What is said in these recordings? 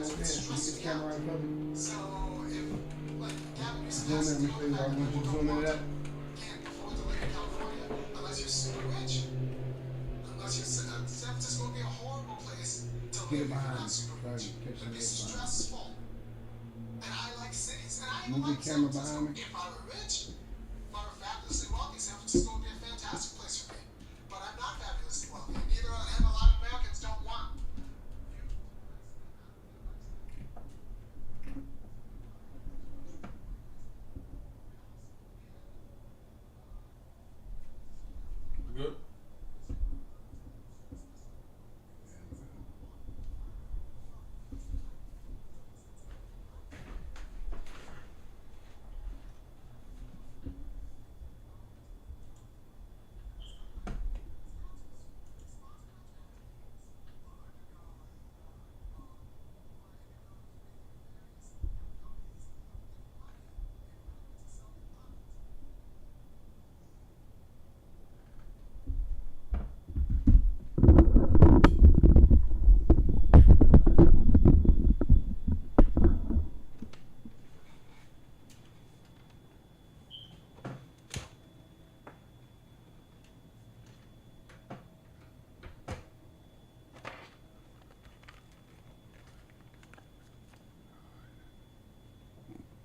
with this camera right above you. So if like Gavin used to zoom in, let me show you. I want you to zoom into that. Can't afford to live in California unless you're super rich. Unless you're San Francisco would be a horrible place to live if you're not super rich. It'd be stressful. And I like cities. And I even like San Francisco. If I were rich, if I were fabulously wealthy, San Francisco would be a fantastic place for me. But I'm not fabulously wealthy. Neither and a lot of Americans don't want. Good.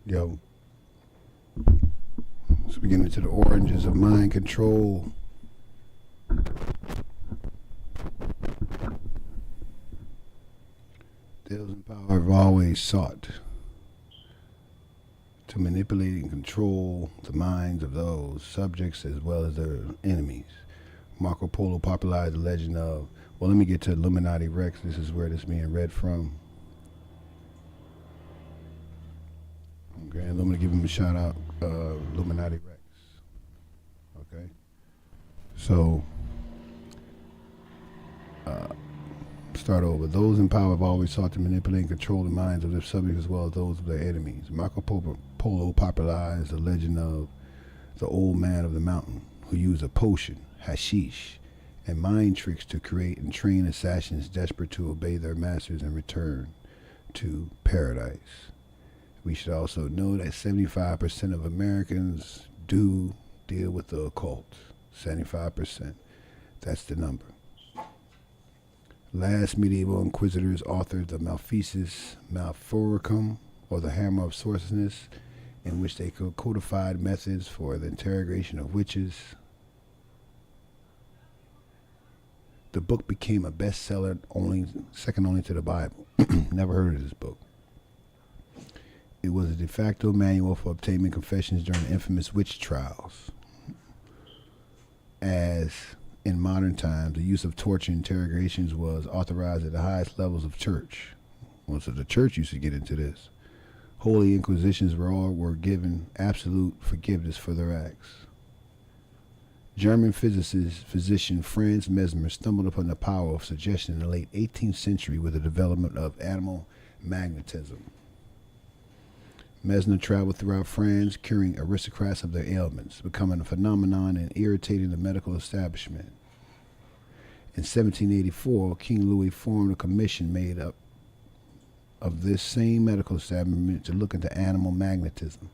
Yo, let's begin into the oranges of mind control. Those in power have always sought to manipulate and control the minds of those subjects as well as their enemies. Marco Polo popularized the legend of, well, let me get to Illuminati Rex. This is where this is being read from. Okay, I'm gonna give him a shout out, Illuminati Rex. Okay, so start over. Those in power have always sought to manipulate and control the minds of their subjects as well as those of their enemies. Marco Polo popularized the legend of the old man of the mountain who used a potion, hashish, and mind tricks to create and train assassins desperate to obey their masters and return to paradise. We should also know that 75% of Americans do deal with the occult. 75%. That's the number. Last medieval inquisitors authored the Malfeasance Malforicum, or the Hammer of Sorceresses, in which they codified methods for the interrogation of witches. The book became a bestseller, second only to the Bible. Never heard of this book. It was a de facto manual for obtaining confessions during the infamous witch trials. As in modern times, the use of torture and interrogations was authorized at the highest levels of church. Well, so the church used to get into this. Holy inquisitions were given absolute forgiveness for their acts. German physician Franz Mesmer stumbled upon the power of suggestion in the late 18th century with the development of animal magnetism. Mesmer traveled throughout France, curing aristocrats of their ailments, becoming a phenomenon and irritating the medical establishment. In 1784, King Louis formed a commission made up of this same medical establishment to look into animal magnetism.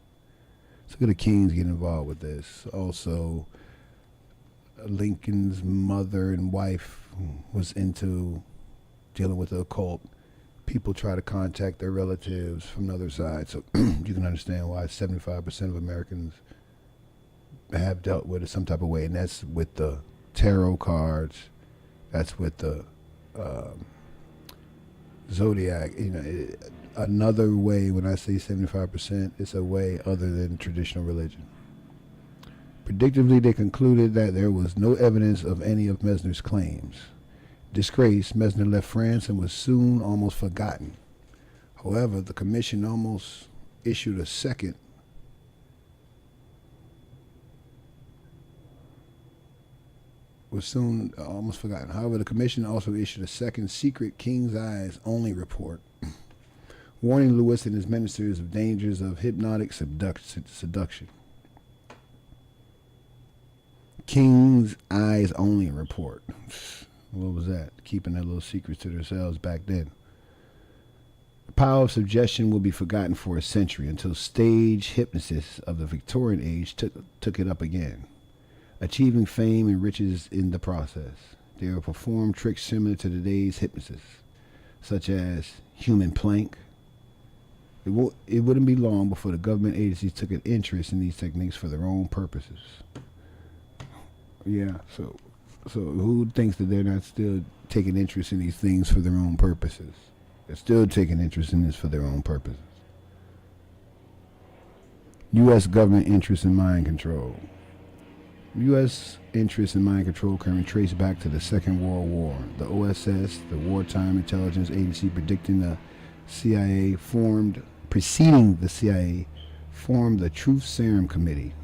So the kings get involved with this. Also, Lincoln's mother and wife was into dealing with the occult. People try to contact their relatives from the other side. So you can understand why 75% of Americans have dealt with it some type of way. And that's with the tarot cards. That's with the zodiac. Another way, when I say 75%, it's a way other than traditional religion. Predictably, they concluded that there was no evidence of any of Mesmer's claims. Disgraced, Mesmer left France and was soon almost forgotten. However, the commission almost issued a second was soon almost forgotten. However, the commission also issued a second secret King's Eyes only report, warning Louis and his ministers of dangers of hypnotic seduction. King's Eyes only report. What was that? Keeping their little secrets to themselves back then. The power of suggestion will be forgotten for a century until stage hypnosis of the Victorian age took it up again, achieving fame and riches in the process. They will perform tricks similar to today's hypnosis, such as human plank. It wouldn't be long before the government agencies took an interest in these techniques for their own purposes. Yeah, so who thinks that they're not still taking interest in these things for their own purposes? They're still taking interest in this for their own purposes. U.S. government interest in mind control. U.S. interest in mind control can be traced back to the Second World War. The OSS, the Wartime Intelligence Agency, preceding the CIA, formed the Truth Serum Committee.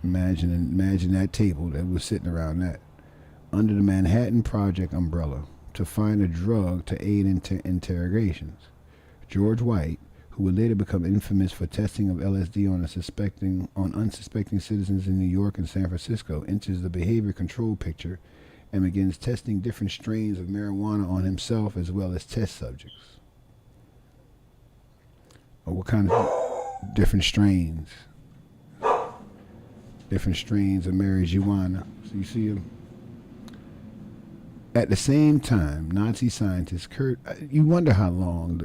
Imagine that table that was sitting around that, under the Manhattan Project umbrella, to find a drug to aid interrogations. George White, who would later become infamous for testing of LSD on unsuspecting citizens in New York and San Francisco, enters the behavior control picture and begins testing different strains of marijuana on himself as well as test subjects. What kind of different strains? Different strains of marijuana. So you see them. At the same time, Nazi scientists, you wonder how long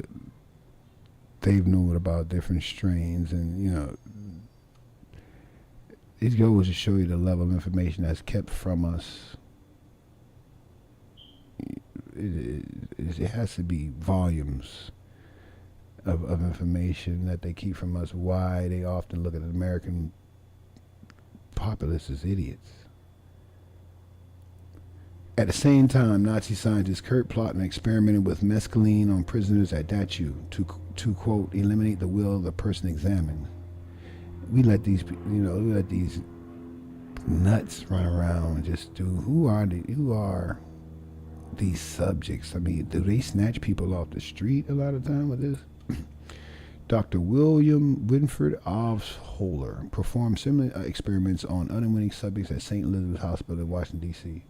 they've known about different strains, and it goes to show you the level of information that's kept from us. It has to be volumes of information that they keep from us. Why they often look at the American populace as idiots. At the same time, Nazi scientist Kurt Plotner experimented with mescaline on prisoners at Dachau to quote, eliminate the will of the person examined. We let these nuts run around and just do. Who are these subjects? I mean, do they snatch people off the street a lot of time with this? Dr. William Winford Ovsholer performed similar experiments on unwitting subjects at St. Elizabeth's Hospital in Washington, D.C.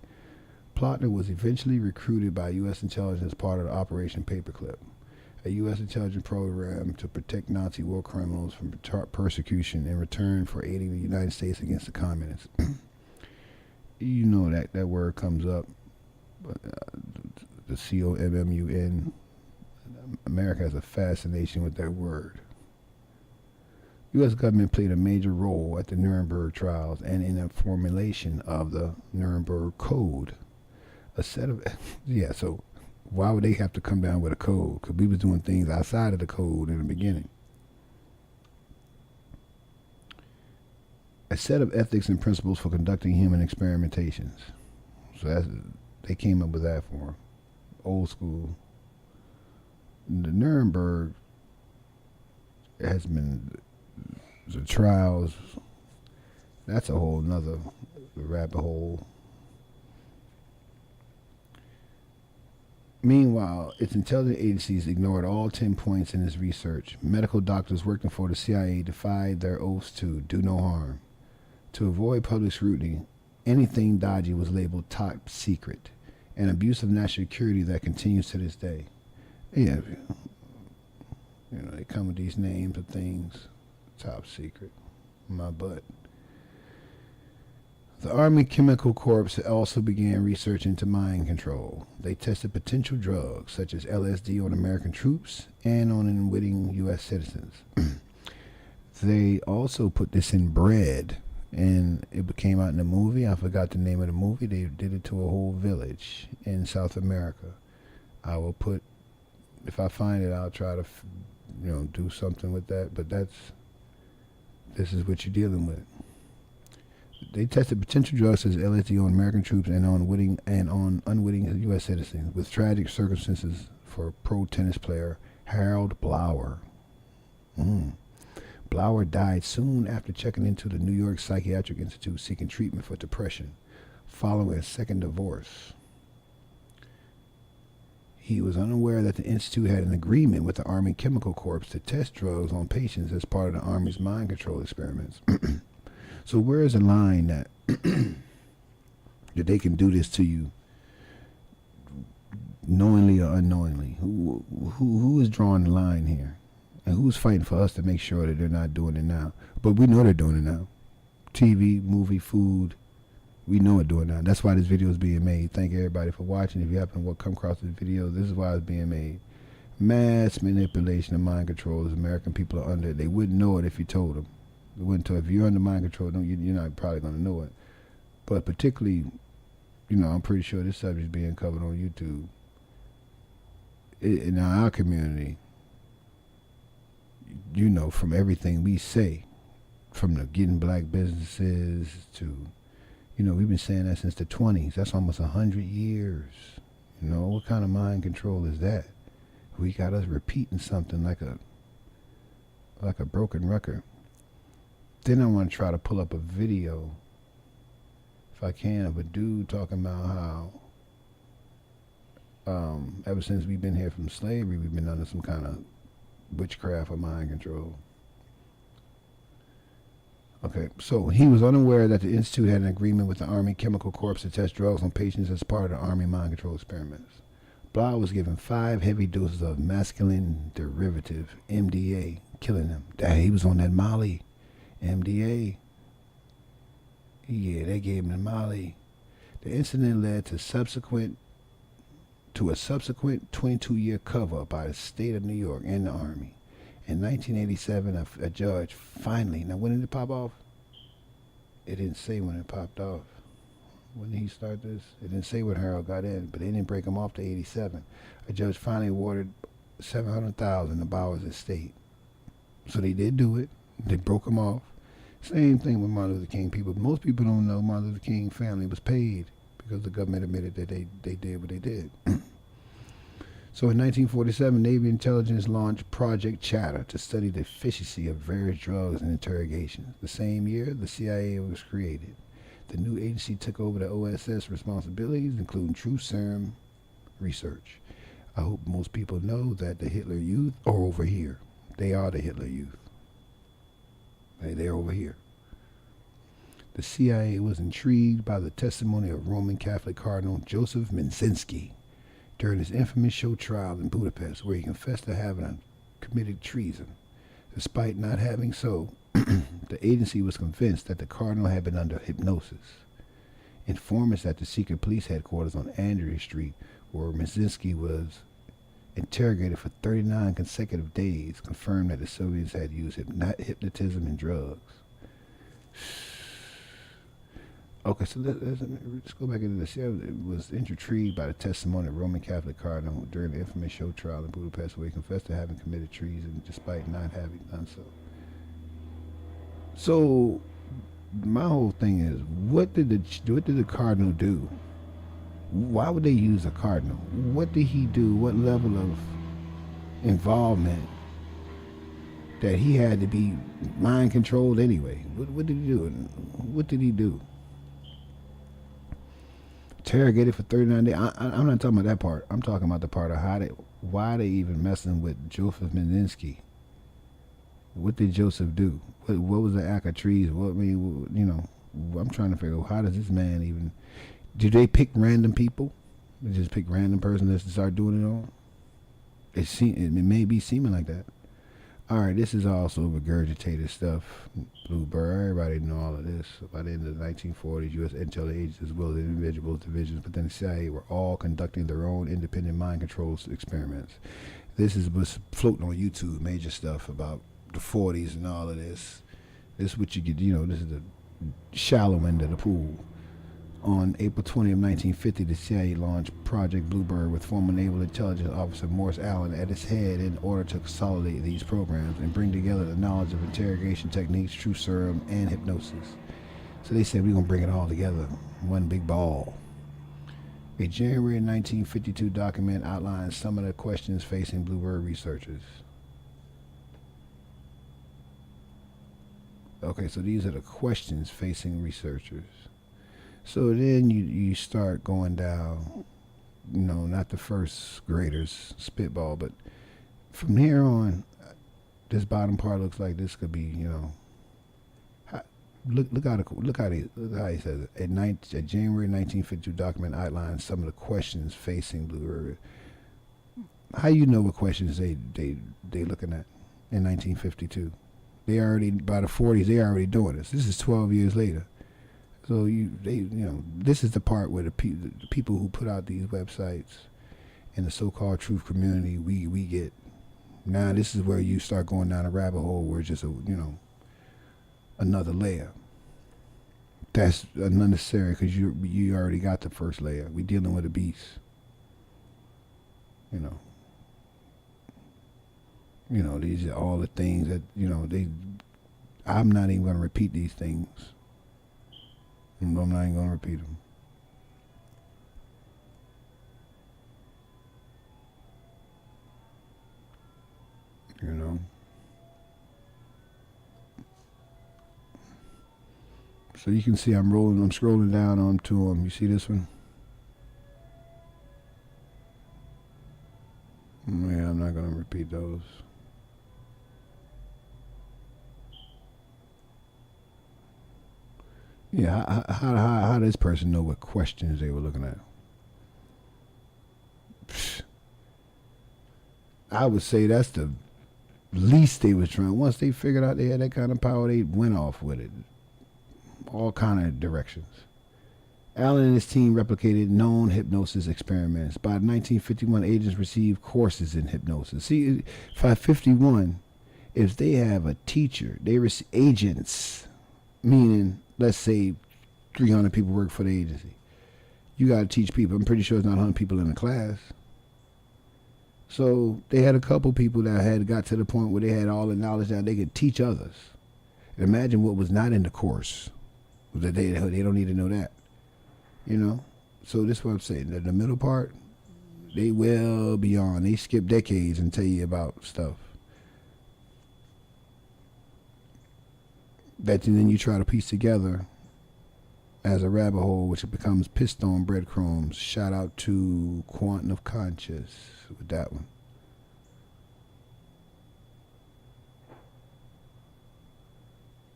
Plotner was eventually recruited by U.S. intelligence as part of the Operation Paperclip, a U.S. intelligence program to protect Nazi war criminals from persecution in return for aiding the United States against the communists. You know that word comes up, the COMMUN. America has a fascination with that word. U.S. government played a major role at the Nuremberg trials and in the formulation of the Nuremberg Code. So why would they have to come down with a code? Because we was doing things outside of the code in the beginning. A set of ethics and principles for conducting human experimentations. So they came up with that for them. Old school. The Nuremberg has been the trials. That's a whole nother rabbit hole. Meanwhile, its intelligence agencies ignored all 10 points in its research. Medical doctors working for the CIA defied their oaths to do no harm. To avoid public scrutiny, anything dodgy was labeled top secret, an abuse of national security that continues to this day. Yeah, they come with these names of things, top secret, my butt. The Army Chemical Corps also began research into mind control. They tested potential drugs such as LSD on American troops and on unwitting U.S. citizens. They also put this in bread, and it came out in a movie. I forgot the name of the movie. They did it to a whole village in South America. I will put, if I find it, I'll try to, do something with that. But this is what you're dealing with. They tested potential drugs such as LSD on American troops and on unwitting U.S. citizens, with tragic circumstances for pro tennis player Harold Blower. Blower died soon after checking into the New York Psychiatric Institute seeking treatment for depression following a second divorce. He was unaware that the Institute had an agreement with the Army Chemical Corps to test drugs on patients as part of the Army's mind control experiments. So where is the line that they can do this to you knowingly or unknowingly. Who is drawing the line here? And who's fighting for us to make sure that they're not doing it now? But we know they're doing it now. TV, movie, food, we know it doing it now. That's why this video is being made. Thank everybody for watching. If you happen to come across this video, this is why it's being made. Mass manipulation and mind control as American people are under. They wouldn't know it if you told them. They wouldn't tell. If you're under mind control, you're not probably going to know it. But particularly, I'm pretty sure this subject is being covered on YouTube. In our community, from everything we say, from the getting black businesses to, we've been saying that since the 20s. That's almost 100 years. What kind of mind control is that? We got us repeating something like a broken record. Then I want to try to pull up a video, if I can, of a dude talking about how ever since we've been here from slavery, we've been under some kind of witchcraft or mind control. Okay, so he was unaware that the Institute had an agreement with the Army Chemical Corps to test drugs on patients as part of the Army mind control experiments. Blah was given 5 heavy doses of masculine derivative, MDA, killing him. He was on that Molly, MDA. Yeah, they gave him the Molly. The incident led to a subsequent 22-year cover by the state of New York and the Army. In 1987, a judge finally, now when did it pop off? It didn't say when it popped off. When did he start this? It didn't say when Harold got in, but they didn't break him off to 87. A judge finally awarded $700,000 to Bowers' estate. So they did do it. They broke him off. Same thing with Martin Luther King people. Most people don't know Martin Luther King family was paid because the government admitted that they did what they did. So in 1947, Navy intelligence launched Project Chatter to study the efficacy of various drugs and interrogations. The same year, the CIA was created. The new agency took over the OSS responsibilities, including true serum research. I hope most people know that the Hitler Youth are over here. They are the Hitler Youth. They're over here. The CIA was intrigued by the testimony of Roman Catholic Cardinal Joseph Minczynski during his infamous show trial in Budapest, where he confessed to having committed treason. Despite not having so, the agency was convinced that the cardinal had been under hypnosis. Informants at the secret police headquarters on Andrea Street, where Minczynski was interrogated for 39 consecutive days, confirmed that the Soviets had used hypnotism and drugs. Okay, so let's go back into this. It was intrigued by the testimony of Roman Catholic Cardinal during the infamous show trial in Budapest, where he confessed to having committed treason despite not having done so. So, my whole thing is, what did the cardinal do? Why would they use a cardinal? What did he do? What level of involvement that he had to be mind controlled anyway? What did he do? What did he do? Interrogated for 39 days. I'm not talking about that part. I'm talking about the part of why they even messing with Joseph Minczynski. What did Joseph do? What was the act of treason? I'm trying to figure out, how does this man even? Do they pick random people? They just pick random person to start doing it on? It may be seeming like that. All right, this is also regurgitated stuff. Bluebird, everybody know all of this. By the end of the 1940s, U.S. intel agents as well as individual divisions within the CIA were all conducting their own independent mind control experiments. This was floating on YouTube, major stuff about the 40s and all of this. This is what you get, this is the shallow end of the pool. On April 20 of 1950, the CIA launched Project Bluebird with former Naval Intelligence Officer Morris Allen at its head in order to consolidate these programs and bring together the knowledge of interrogation techniques, true serum, and hypnosis. So they said, we're going to bring it all together, one big ball. A January 1952 document outlines some of the questions facing Bluebird researchers. Okay, so these are the questions facing researchers. So then you start going down, not the first graders spitball, but from here on, this bottom part looks like this could be, Look how he says it. A January 1952 document outlines some of the questions facing Blue Ribbon. How you know what questions they looking at in 1952? They already, by the 40s, they already doing this. This is 12 years later. So this is the part where the people who put out these websites and the so-called truth community, we get. Now this is where you start going down a rabbit hole where it's just another layer. That's unnecessary because you already got the first layer. We dealing with a beast. These are all the things that I'm not even going to repeat these things. I'm not even going to repeat them. So you can see I'm scrolling down onto them. You see this one? Yeah, I'm not going to repeat those. Yeah, how does this person know what questions they were looking at? Psh, I would say that's the least they was trying. Once they figured out they had that kind of power, they went off with it. All kind of directions. Allen and his team replicated known hypnosis experiments. By 1951, agents received courses in hypnosis. See, by 51, if they have a teacher, they receive agents, meaning, let's say 300 people work for the agency. You got to teach people. I'm pretty sure it's not 100 people in the class. So they had a couple people that had got to the point where they had all the knowledge that they could teach others. Imagine what was not in the course. That they don't need to know that. So this is what I'm saying. The middle part, they well beyond. They skip decades and tell you about stuff that then you try to piece together as a rabbit hole, which becomes pissed on breadcrumbs. Shout out to Quantum of Conscious with that one.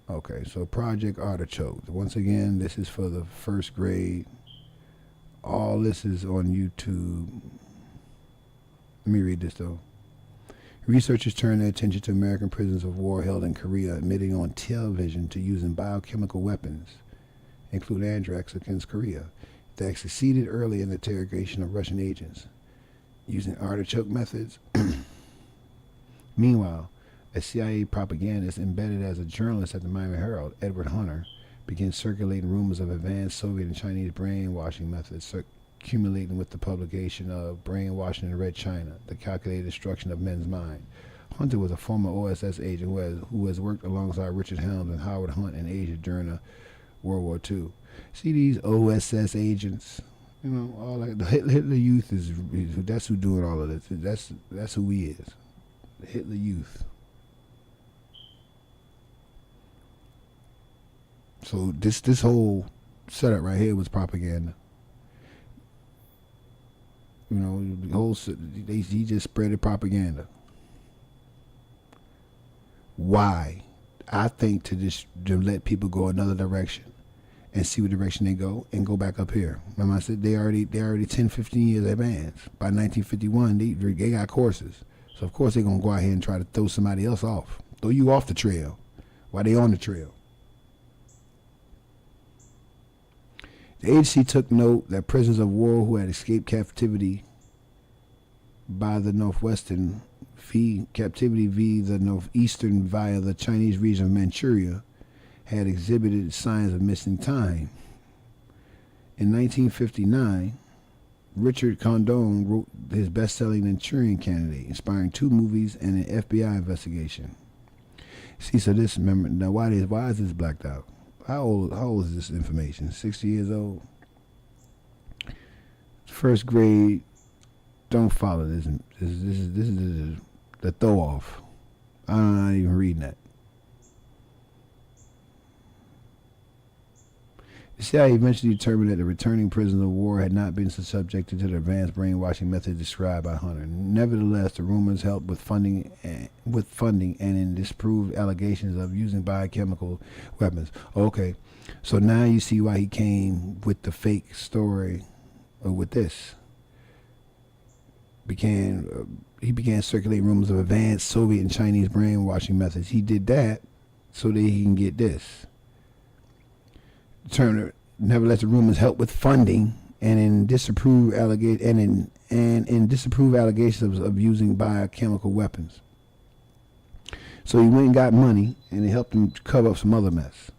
Okay, so Project Artichoke. Once again, this is for the first grade. All this is on YouTube. Let me read this though. Researchers turned their attention to American prisoners of war held in Korea, admitting on television to using biochemical weapons, including anthrax, against Korea, that succeeded early in the interrogation of Russian agents using artichoke methods. Meanwhile, a CIA propagandist embedded as a journalist at the Miami Herald, Edward Hunter, began circulating rumors of advanced Soviet and Chinese brainwashing methods, accumulating with the publication of Brainwashing in Red China, the calculated destruction of men's mind. Hunter was a former OSS agent who has worked alongside Richard Helms and Howard Hunt in Asia during World War II. See these OSS agents? All the Hitler Youth is that's who doing all of this. That's who he is. The Hitler Youth. So this whole setup right here was propaganda. The whole he just spread the propaganda. Why? I think to let people go another direction and see what direction they go and go back up here. Remember I said they already 10, 15 years advanced. By 1951, they got courses. So of course they're gonna go out here and try to throw somebody else off, throw you off the trail while they on the trail. The agency took note that prisoners of war who had escaped captivity by the northwestern captivity via the northeastern via the Chinese region of Manchuria had exhibited signs of missing time. In 1959, Richard Condon wrote his best-selling Manchurian Candidate, inspiring 2 movies and an FBI investigation. See, so this, remember, now why is this blacked out? How old is this information? 60 years old? First grade, don't follow this. This is the throw off. I'm not even reading that. The CIA eventually determined that the returning prisoners of war had not been subjected to the advanced brainwashing methods described by Hunter. Nevertheless, the rumors helped with funding and in disproved allegations of using biochemical weapons. Okay, so now you see why he came with the fake story, or with this. He began circulating rumors of advanced Soviet and Chinese brainwashing methods. He did that so that he can get this. Nevertheless, the rumors helped with funding and in disapproved allegations of using biochemical weapons. So he went and got money, and it helped him cover up some other mess.